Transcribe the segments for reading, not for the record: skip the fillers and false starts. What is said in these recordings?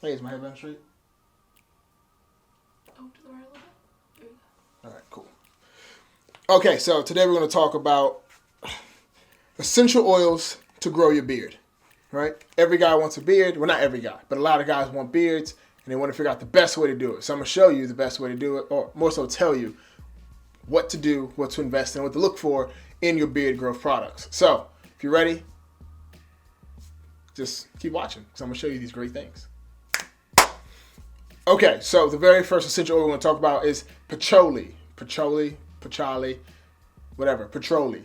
Hey, is my headband straight? Oh, to the right a little bit. There you All right, cool. Okay, so today we're going to talk about essential oils to grow your beard. Right? Every guy wants a beard. Well, not every guy, but a lot of guys want beards, and they want to figure out the best way to do it. So I'm going to show you the best way to do it, or more so tell you what to do, what to invest in, what to look for in your beard growth products. So if you're ready, just keep watching because I'm going to show you these great things. Okay, so the very first essential oil we're going to talk about is patchouli. Patchouli, whatever, patchouli.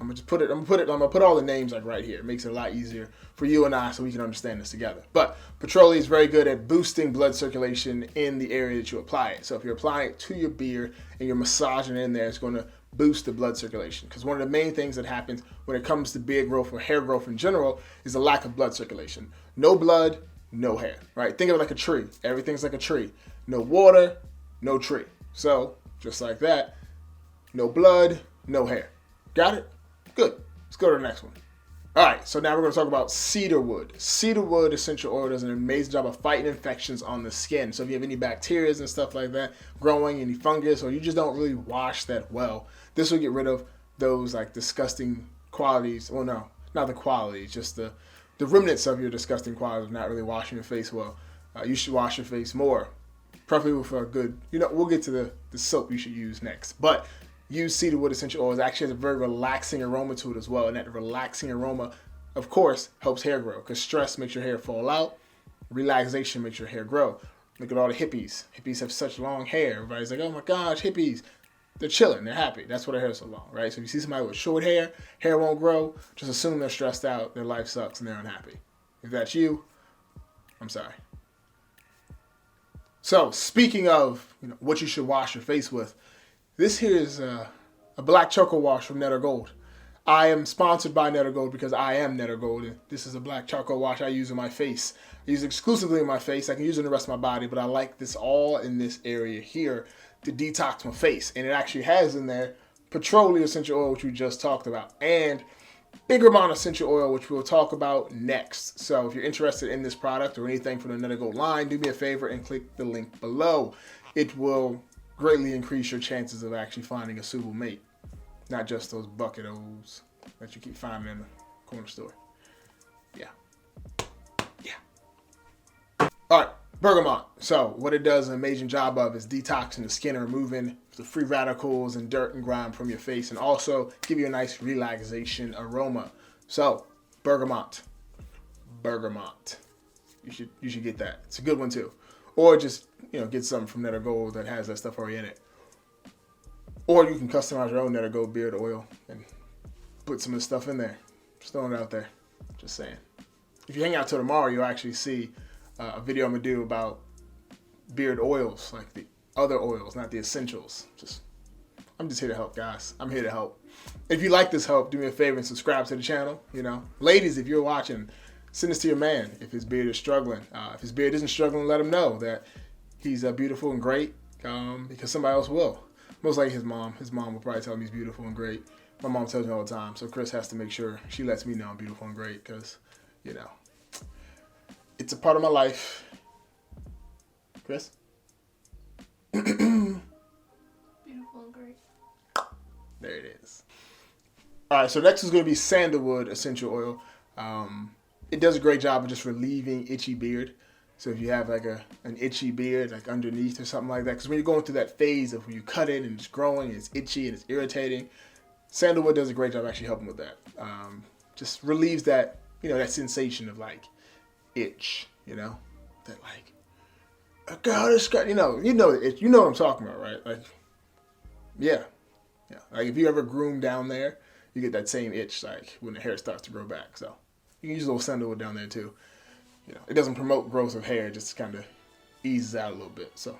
I'm gonna put all the names like right here. It makes it a lot easier for you and I so we can understand this together. But patchouli is very good at boosting blood circulation in the area that you apply it. So if you're applying it to your beard and you're massaging it in there, it's going to boost the blood circulation. Because one of the main things that happens when it comes to beard growth or hair growth in general is a lack of blood circulation. No blood, no hair, right? Think of it like a tree. Everything's like a tree. No water, no tree. So just like that, no blood, no hair. Got it? Good. Let's go to the next one. All right, so now we're going to talk about cedarwood. Cedarwood essential oil does an amazing job of fighting infections on the skin. So if you have any bacteria and stuff like that growing, any fungus, or you just don't really wash that well, this will get rid of those like disgusting qualities. Well, no, not the qualities, just the remnants of your disgusting qualities of not really washing your face well. You should wash your face more, preferably with a good, we'll get to the soap you should use next. But use cedarwood essential oils. It actually has a very relaxing aroma to it as well. And that relaxing aroma, of course, helps hair grow because stress makes your hair fall out. Relaxation makes your hair grow. Look at all the hippies. Hippies have such long hair. Everybody's like, oh my gosh, hippies. They're chilling. They're happy. That's why their hair's so long, right? So if you see somebody with short hair won't grow, just assume they're stressed out, their life sucks, and they're unhappy. If that's you, I'm sorry. So speaking of what you should wash your face with, this here is a black charcoal wash from Netter Gold. I am sponsored by Netter Gold because I am Netter Gold. And this is a black charcoal wash I use in my face. I use it exclusively in my face. I can use it in the rest of my body, but I like this all in this area here to detox my face. And it actually has in there patchouli essential oil, which we just talked about, and Bergamot essential oil, which we'll talk about next. So if you're interested in this product or anything from the Netter Gold line, do me a favor and click the link below. It will greatly increase your chances of actually finding a suitable mate. Not just those bucketos that you keep finding in the corner store. Yeah. All right, Bergamot. So what it does an amazing job of is detoxing the skin and removing the free radicals and dirt and grime from your face, and also give you a nice relaxation aroma. So Bergamot. You should get that. It's a good one too. Or just get something from Netter Gold that has that stuff already in it. Or you can customize your own Netter Gold beard oil and put some of the stuff in there. Just throwing it out there. Just saying. If you hang out till tomorrow, you'll actually see a video I'm going to do about beard oils, like the other oils, not the essentials. I'm just here to help, guys. I'm here to help. If you like this help, do me a favor and subscribe to the channel. Ladies, if you're watching, send this to your man if his beard is struggling. If his beard isn't struggling, let him know that he's beautiful and great because somebody else will. Most likely his mom. His mom will probably tell him he's beautiful and great. My mom tells me all the time, so Chris has to make sure she lets me know I'm beautiful and great because, it's a part of my life. Chris? Beautiful and great. There it is. All right, so next is going to be Sandalwood essential oil. It does a great job of just relieving itchy beard. So if you have like an itchy beard like underneath or something like that, because when you're going through that phase of when you cut it and it's growing and it's itchy and it's irritating, Sandalwood does a great job actually helping with that. Just relieves that, that sensation of like itch, that like, God, it's got, you know the itch. You know what I'm talking about, right? Like, yeah. Like if you ever groom down there, you get that same itch like when the hair starts to grow back. So you can use a little Sandalwood down there too. It doesn't promote growth of hair, it just kind of eases out a little bit. So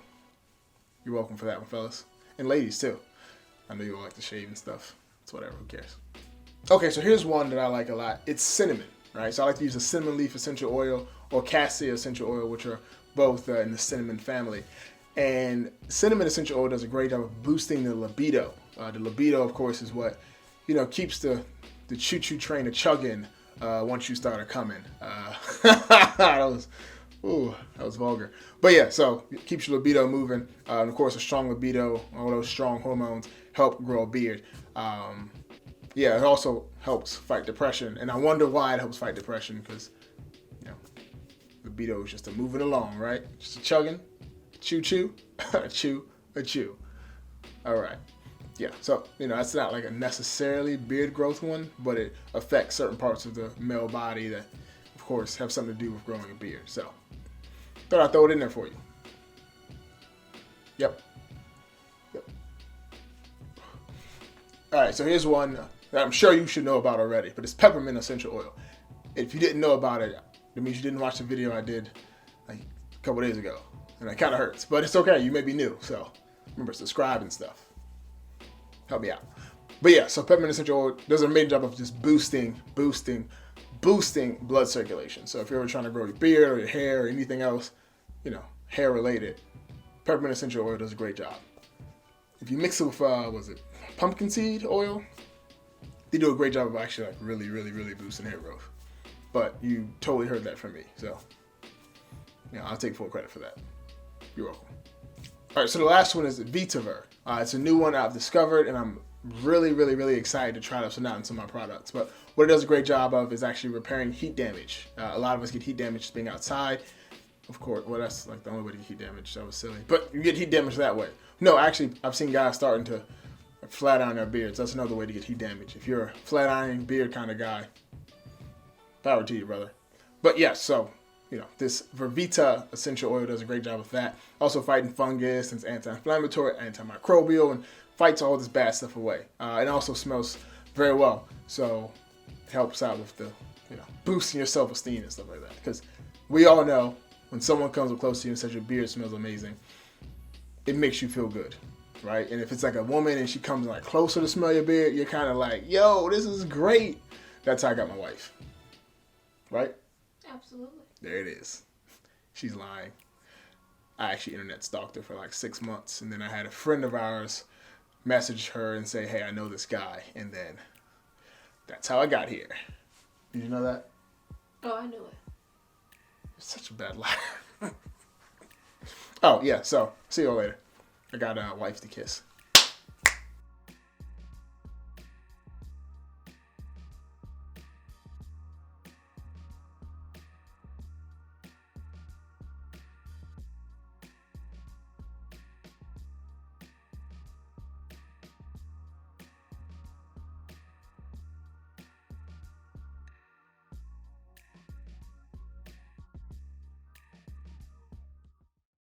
you're welcome for that one, fellas. And ladies too. I know you all like to shave and stuff. It's whatever, who cares? Okay, so here's one that I like a lot. It's cinnamon, right? So I like to use the cinnamon leaf essential oil or cassia essential oil, which are both in the cinnamon family. And cinnamon essential oil does a great job of boosting the libido. The libido, of course, is what keeps the choo-choo train a chugging once you start coming. That was Ooh, that was vulgar. But yeah, so it keeps your libido moving. And of course, a strong libido, all those strong hormones help grow a beard. Yeah, it also helps fight depression. And I wonder why it helps fight depression because, you know, libido is just a moving along, right? Just a chugging, chew, a chew, a chew. All right. Yeah, so, you know, that's not like a necessarily beard growth one, but it affects certain parts of the male body that, of course, have something to do with growing a beard. So, thought I'd throw it in there for you. Yep. All right, so here's one that I'm sure you should know about already, but it's peppermint essential oil. If you didn't know about it, that means you didn't watch the video I did like a couple days ago, and it kind of hurts, but it's okay. You may be new, so remember, subscribe and stuff. Help me out. But yeah, so peppermint essential oil does an amazing job of just boosting blood circulation. So if you're ever trying to grow your beard or your hair or anything else, you know, hair related, peppermint essential oil does a great job. If you mix it with, pumpkin seed oil, they do a great job of actually like really boosting hair growth. But you totally heard that from me. So, yeah, I'll take full credit for that. You're welcome. All right, so the last one is Vetiver. It's a new one I've discovered, and I'm really excited to try this one out in some of my products. But what it does a great job of is actually repairing heat damage. A lot of us get heat damage just being outside. Of course, well, that's like the only way to get heat damage. That was silly. But you get heat damage that way. No, actually, I've seen guys starting to flat iron their beards. That's another way to get heat damage. If you're a flat ironing beard kind of guy, power to you, brother. But yeah, so, you know, this Vervita essential oil does a great job with that. Also fighting fungus, and it's anti-inflammatory, antimicrobial, and fights all this bad stuff away. It also smells very well, so it helps out with the, you know, boosting your self-esteem and stuff like that. Because we all know when someone comes up close to you and says your beard smells amazing, it makes you feel good, right? And if it's like a woman and she comes like closer to smell your beard, you're kind of like, yo, this is great. That's how I got my wife, right? Absolutely. There it is. She's lying. I actually internet stalked her for like 6 months, and then I had a friend of ours message her and say, hey, I know this guy, and then that's how I got here. Did you know that? Oh, I knew it. You're such a bad liar. Oh, yeah, so see you all later. I got a wife to kiss.